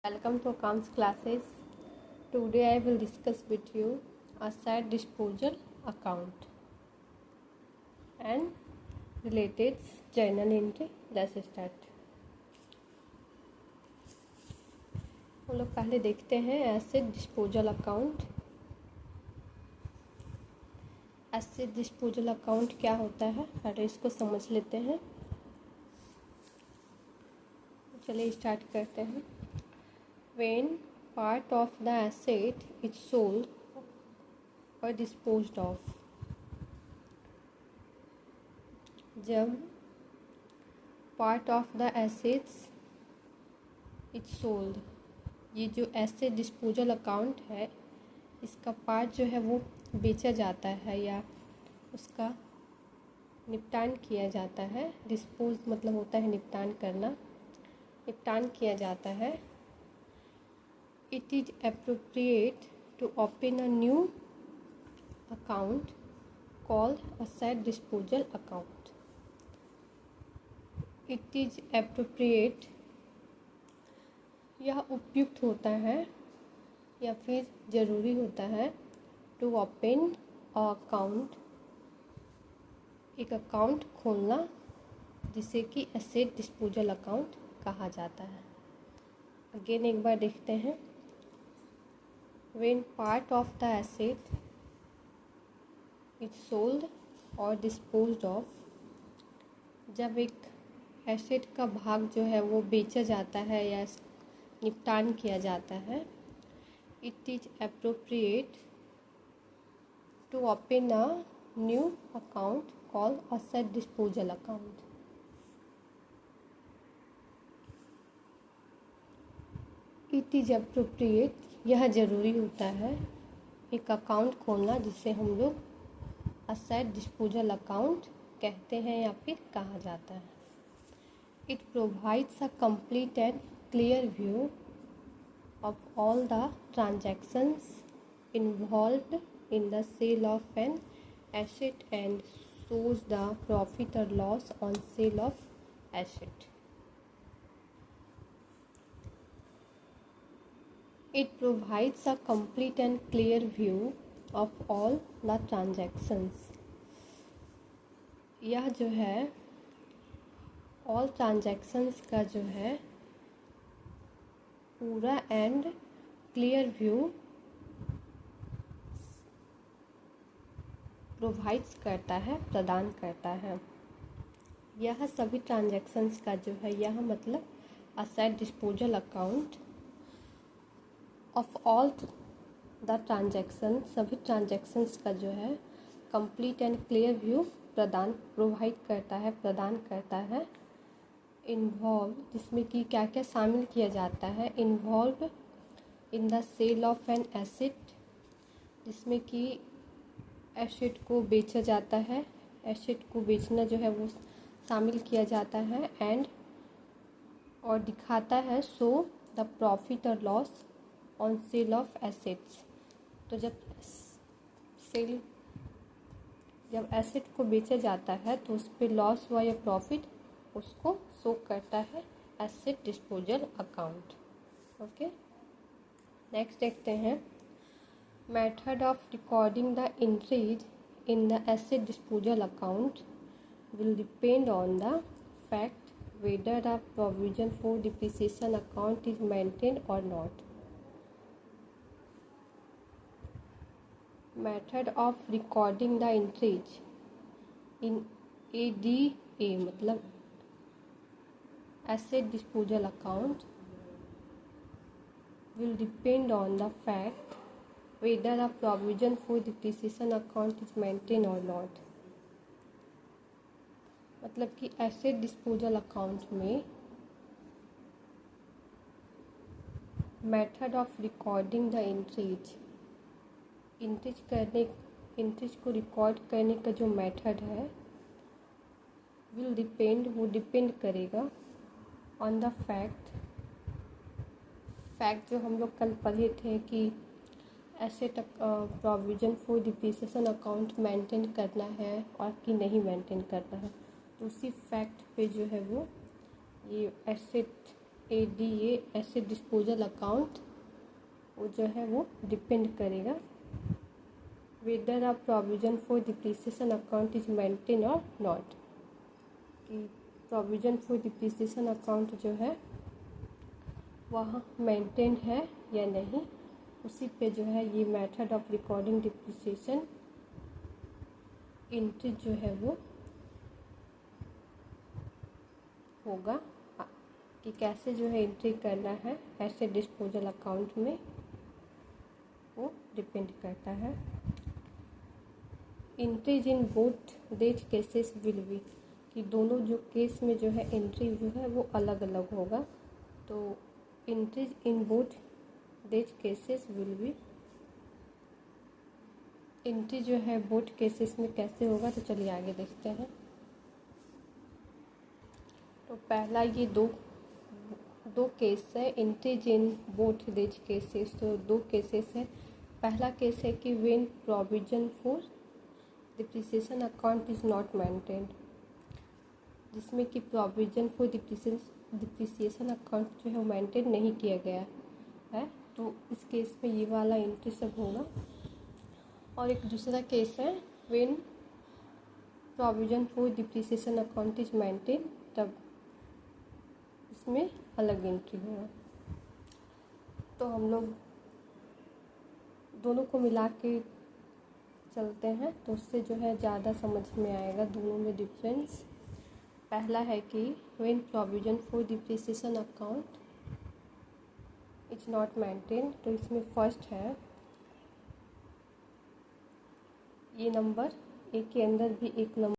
Welcome to accounts classes. Today I will discuss with you asset disposal account and related journal entry. Let's start. हम लोग पहले देखते हैं asset disposal account. Asset disposal account क्या होता है, पहले इसको समझ लेते हैं। चलिए स्टार्ट करते हैं। When part of the asset is sold or disposed of, जब part of the assets is sold, ये जो एसेट डिस्पोजल अकाउंट है इसका पार्ट जो है वो बेचा जाता है या उसका निपटान किया जाता है। डिस्पोज मतलब होता है निपटान करना, निपटान किया जाता है। It is appropriate to open a new account called asset disposal account. It is appropriate, यह उपयुक्त होता है या फिर ज़रूरी होता है। टू ओपन अकाउंट, एक अकाउंट खोलना जिसे कि एसेट डिस्पोजल अकाउंट कहा जाता है। अगेन एक बार देखते हैं। When part of the asset is sold or disposed of, जब एक एसेट का भाग जो है वो बेचा जाता है या निपटान किया जाता है। It is appropriate to open a new account called asset disposal account. It is appropriate, यह ज़रूरी होता है एक अकाउंट खोलना जिसे हम लोग असेट डिस्पोजल अकाउंट कहते हैं या फिर कहा जाता है। It provides a complete and clear view of all the transactions involved in the sale of an asset and shows the profit or loss on sale of asset. It provides a complete and clear view of all the transactions. यह जो है all transactions का जो है पूरा and clear view provides करता है, प्रदान करता है। यह सभी ट्रांजैक्शंस का जो है, यह मतलब asset disposal account of all the transaction, सभी ट्रांजैक्शंस का जो है complete and clear view provide करता है, प्रदान करता है। इन्वॉल्व, जिसमें कि क्या क्या शामिल किया जाता है। Involve in the sale of an asset, जिसमें कि एसेट को बेचा जाता है, एसेट को बेचना जो है वो शामिल किया जाता है। एंड और दिखाता है शो द प्रॉफिट और loss on sale of assets. तो जब एसेट को बेचा जाता है तो उस पर लॉस हुआ या प्रॉफिट उसको शो करता है asset disposal account. Okay, next देखते हैं। Method of recording the entries in the asset disposal account will depend on the fact whether a provision for depreciation account is maintained or not. Method of recording the entries in ADA मतलब asset disposal account will depend on the fact whether a provision for depreciation account is maintained or not. मतलब कि asset disposal account में method of recording the entries को record करने का जो method है will depend, वो डिपेंड करेगा ऑन द फैक्ट जो हम लोग कल पढ़े थे कि asset provision for depreciation account maintain करना है और कि नहीं मेंटेन करना है। तो उसी फैक्ट पे जो है वो ये asset ADA asset disposal account वो जो है वो डिपेंड करेगा weather a provision for depreciation account is maintain और नॉट, कि प्रोविजन फॉर डिप्रिसिएशन अकाउंट जो है वह मेंटेन है या नहीं, उसी पे जो है ये method of recording depreciation entry जो है वो होगा, कि कैसे जो है एंट्री करना है एसेट डिस्पोजल अकाउंट में, वो डिपेंड करता है। Entries in both that cases will be, कि दोनों जो केस में जो है एंट्री जो है वो अलग अलग होगा। तो entries in both that cases will be, entry जो है बोथ केसेस में कैसे होगा, तो चलिए आगे देखते हैं। तो पहला ये दो केस है, entries in both that cases, तो दो केसेस है। पहला केस है कि when provision for depreciation account is not maintained, जिसमें कि प्रोविजन फॉर डिप्रिसिएशन अकाउंट जो है वो मेंटेन नहीं किया गया है, तो इस केस में ये वाला एंट्री सब होगा। और एक दूसरा केस है when provision for depreciation account is maintain, तब इसमें अलग एंट्री होगा। तो हम लोग दोनों को मिला के चलते हैं, तो उससे जो है ज़्यादा समझ में आएगा दोनों में डिफरेंस। पहला है कि when provision for depreciation account is not maintain, तो इसमें फर्स्ट है ये नंबर, एक के अंदर भी एक नंबर